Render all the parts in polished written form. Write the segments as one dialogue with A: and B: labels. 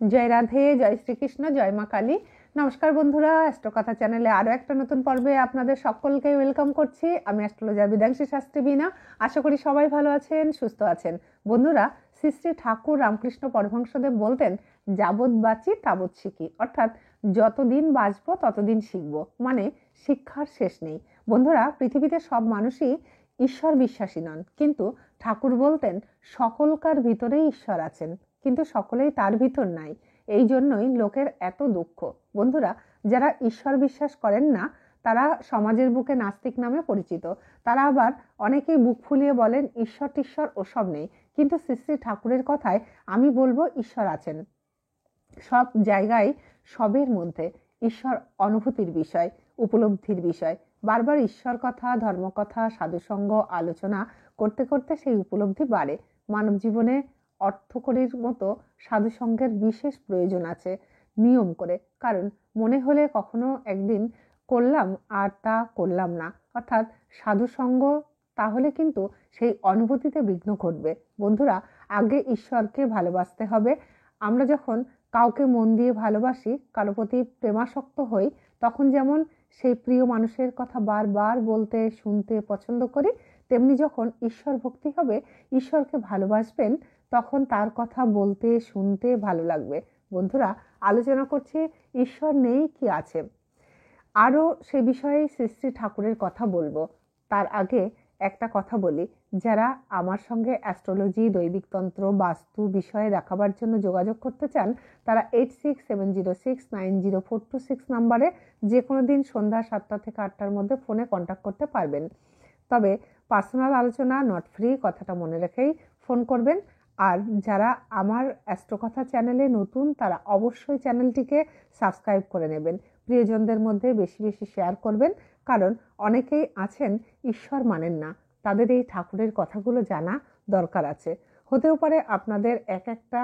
A: জয় রাধে, জয় শ্রীকৃষ্ণ, জয় মা কালী। নমস্কার বন্ধুরা, অ্যাস্ট্রোকথা চ্যানেলে আরও একটা নতুন পর্বে আপনাদের সকলকে ওয়েলকাম করছি। আমি অ্যাস্ট্রোলজার বিদাংশী শাস্ত্রী বীণা। আশা করি সবাই ভালো আছেন, সুস্থ আছেন। বন্ধুরা, শ্রী শ্রী ঠাকুর রামকৃষ্ণ পরমহংসদেব বলতেন, যাবৎ বাঁচি তাবৎ শিখি, অর্থাৎ যতদিন বাঁচবো ততদিন শিখবো, মানে শিক্ষার শেষ নেই। বন্ধুরা, পৃথিবীতে সব মানুষই ঈশ্বর বিশ্বাসী নন, কিন্তু ঠাকুর বলতেন সকলকার ভিতরেই ঈশ্বর আছেন, কিন্তু সকলেই তার ভিতর নাই। এই জন্যই লোকের এত দুঃখ। বন্ধুরা, যারা ঈশ্বর বিশ্বাস করেন না তারা সমাজের বুকে নাস্তিক নামে পরিচিত। তারা আবার অনেকেই বুক ফুলিয়ে বলেন ঈশ্বর টিশ্বর ওসব নেই। কিন্তু শ্রী শ্রী ঠাকুরের কথায় আমি বলবো ঈশ্বর আছেন সব জায়গায়, সবের মধ্যে। ঈশ্বর অনুভূতির বিষয়, উপলব্ধির বিষয়। বারবার ঈশ্বর কথা, ধর্মকথা, সাধুসঙ্গ আলোচনা করতে করতে সেই উপলব্ধি বাড়ে। মানব জীবনে অর্থকরীর মতো সাধুসঙ্গের বিশেষ প্রয়োজন আছে, নিয়ম করে। কারণ মনে হলে কখনো একদিন করলাম আর তা করলাম না, অর্থাৎ সাধুসঙ্গ, তাহলে কিন্তু সেই অনুভূতিতে বিঘ্ন ঘটবে। বন্ধুরা, আগে ঈশ্বরকে ভালোবাসতে হবে। আমরা যখন কাউকে মন দিয়ে ভালোবাসি, কারো প্রতি প্রেমাসক্ত হই, তখন যেমন সেই প্রিয় মানুষের কথা বারবার বলতে শুনতে পছন্দ করি, তেমনি যখন ঈশ্বর ভক্তি হবে, ঈশ্বরকে ভালোবাসবেন, তখন তার কথা বলতে শুনতে ভালো লাগবে। বন্ধুরা, আলোচনা করছি ঈশ্বর নেই কি আছে, আরও সে বিষয়ে শ্রী শ্রী ঠাকুরের কথা বলবো। তার আগে একটা কথা বলি, যারা আমার সঙ্গে অ্যাস্ট্রোলজি, দৈবিকতন্ত্র, বাস্তু বিষয়ে দেখাবার জন্য যোগাযোগ করতে চান, তারা 8670690426 নাম্বারে যে কোনো দিন সন্ধ্যা 7টা থেকে 8টার মধ্যে ফোনে কন্ট্যাক্ট করতে পারবেন। তবে পার্সোনাল আলোচনা নট ফ্রি, কথাটা মনে রেখেই ফোন করবেন। আর যারা আমার অ্যাস্ট্রোকথা চ্যানেলে নতুন, তারা অবশ্যই চ্যানেলটিকে সাবস্ক্রাইব করে নেবেন। প্রিয়জনদের মধ্যে বেশি বেশি শেয়ার করবেন, কারণ অনেকেই আছেন ঈশ্বর মানেন না, তাদের এই ঠাকুরের কথাগুলো জানা দরকার আছে। হতেও পারে আপনাদের এক একটা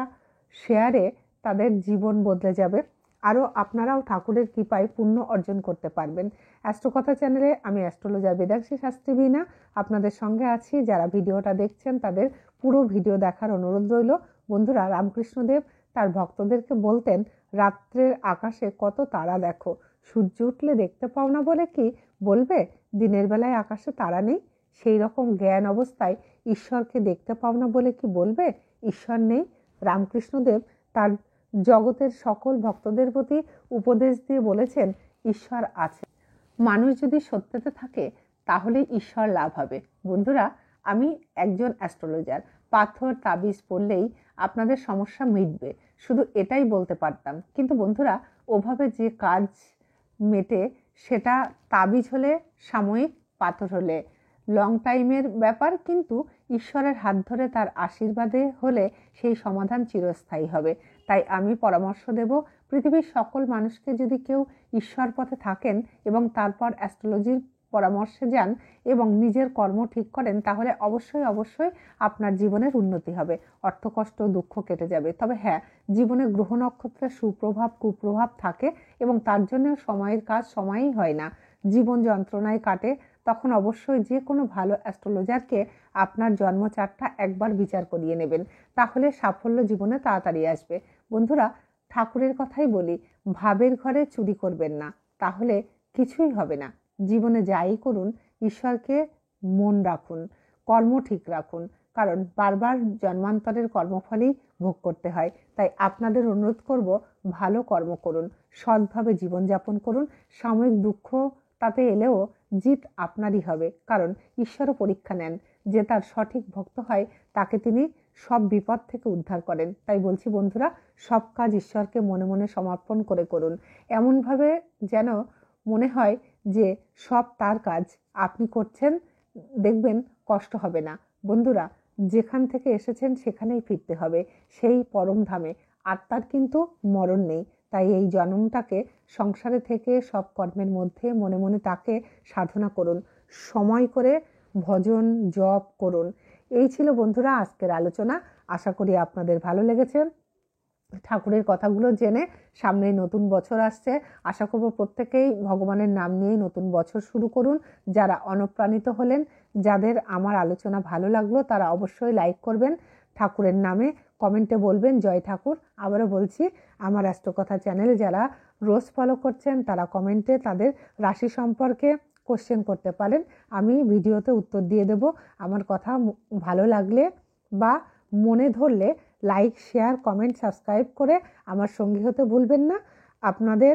A: শেয়ারে তাদের জীবন বদলে যাবে, আরও আপনারাও ঠাকুরের কৃপায় পুণ্য অর্জন করতে পারবেন। অ্যাস্ট্রোকথা চ্যানেলে আমি অ্যাস্ট্রোলজার বিদাংশী শাস্ত্রী বীণা আপনাদের সঙ্গে আছি। যারা ভিডিওটা দেখছেন তাদের পুরো ভিডিও দেখার অনুরোধ রইল। বন্ধুরা, রামকৃষ্ণদেব তার ভক্তদেরকে বলতেন, রাত্রের আকাশে কত তারা দেখো, সূর্য উঠলে দেখতে পাও না বলে কি বলবে দিনের বেলায় আকাশে তারা নেই? সেই রকম জ্ঞান অবস্থায় ঈশ্বরকে দেখতে পাও না বলে কি বলবে ঈশ্বর নেই? রামকৃষ্ণদেব তার জগতের সকল ভক্তদের প্রতি উপদেশ দিয়ে বলেছেন, ঈশ্বর আছে। মানুষ যদি সত্যতে থাকে তাহলে ঈশ্বর লাভ হবে। বন্ধুরা, আমি একজন অ্যাস্ট্রোলজার, পাথর তাবিজ পড়লেই আপনাদের সমস্যা মিটবে, শুধু এটাই বলতে পারতাম। কিন্তু বন্ধুরা, ওভাবে যে কাজ মেটে, সেটা তাবিজ হলে সাময়িক, পাথর হলে লং টাইমের ব্যাপার, কিন্তু ঈশ্বরের হাত ধরে তার আশীর্বাদে হলে সেই সমাধান চিরস্থায়ী হবে। তাই আমি পরামর্শ দেব, পৃথিবীর সকল মানুষকে যদি কেউ ঈশ্বর পথে থাকেন এবং তারপর অ্যাস্ট্রোলজির পরামর্শে যান এবং নিজের কর্ম ঠিক করেন, তাহলে অবশ্যই অবশ্যই আপনার জীবনের উন্নতি হবে, অর্থকষ্ট দুঃখ কেটে যাবে। তবে হ্যাঁ, জীবনে গ্রহ নক্ষত্রের সুপ্রভাব কুপ্রভাব থাকে এবং তার জন্য সময়ের কাজ সময়ই হয় না, জীবন যন্ত্রণায় কাটে। তখন অবশ্যই যে কোনো ভালো অ্যাস্ট্রোলজারকে আপনার জন্মচার্টটা একবার বিচার করিয়ে নেবেন, তাহলে সাফল্য জীবনে তাড়াতাড়ি আসবে। বন্ধুরা, ঠাকুরের কথাই বলি, ভাবের ঘরে চুরি করবেন না, তাহলে কিছুই হবে না। জীবনে যাই করুন, ঈশ্বরকে মন রাখুন, কর্ম ঠিক রাখুন, কারণ বারবার জন্মান্তরের কর্মফলই ভোগ করতে হয়। তাই আপনাদের অনুরোধ করব, ভালো কর্ম করুন, সৎভাবে জীবনযাপন করুন। সাময়িক দুঃখ তাতে এলেও জিত আপনারই হবে, কারণ ঈশ্বরও পরীক্ষা নেন। যে তার সঠিক ভক্ত হয় তাকে তিনি সব বিপদ থেকে উদ্ধার করেন। তাই বলছি বন্ধুরা, সব কাজ ঈশ্বরকে মনে মনে সমর্পণ করে করুন, এমনভাবে যেন মনে হয় যে সব তার কাজ আপনি করছেন, দেখবেন কষ্ট হবে না। বন্ধুরা, যেখান থেকে এসেছেন সেখানেই ফিরতে হবে, সেই পরম ধামে। আত্মার কিন্তু মরণ নেই। তাই এই জন্মটাকে সংসারে থেকে সব কর্মের মধ্যে মনে মনে তাকে সাধনা করুন, সময় করে ভজন জপ করুন। এই ছিল বন্ধুরা আজকের আলোচনা। আশা করি আপনাদের ভালো লেগেছে। ঠাকুরের কথাগুলো জেনে সামনে নতুন বছর আসছে, আশা করব প্রত্যেকেই ভগবানের নাম নিয়েই নতুন বছর শুরু করুন। যারা অনুপ্রাণিত হলেন, যাদের আমার আলোচনা ভালো লাগলো, তারা অবশ্যই লাইক করবেন, ঠাকুরের নামে কমেন্টে বলবেন জয় ঠাকুর। আবারও বলছি, আমার অ্যাস্ট্রোকথা চ্যানেল যারা রোজ ফলো করছেন তারা কমেন্টে তাদের রাশি সম্পর্কে কোশ্চেন করতে পারেন, আমি ভিডিওতে উত্তর দিয়ে দেব। আমার কথা ভালো লাগলে বা মনে ধরলে লাইক, শেয়ার, কমেন্ট, সাবস্ক্রাইব করে আমার সঙ্গী হতে ভুলবেন না। আপনাদের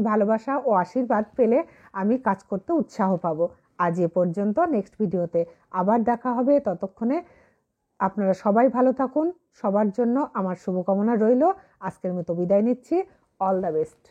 A: ভালোবাসা ও আশীর্বাদ পেলে আমি কাজ করতে উৎসাহ পাবো। আজ এ পর্যন্ত, নেক্সট ভিডিওতে আবার দেখা হবে। ততক্ষণে আপনারা সবাই ভালো থাকুন, সবার জন্য আমার শুভকামনা রইল। আজকের মতো বিদায় নিচ্ছি। All the best.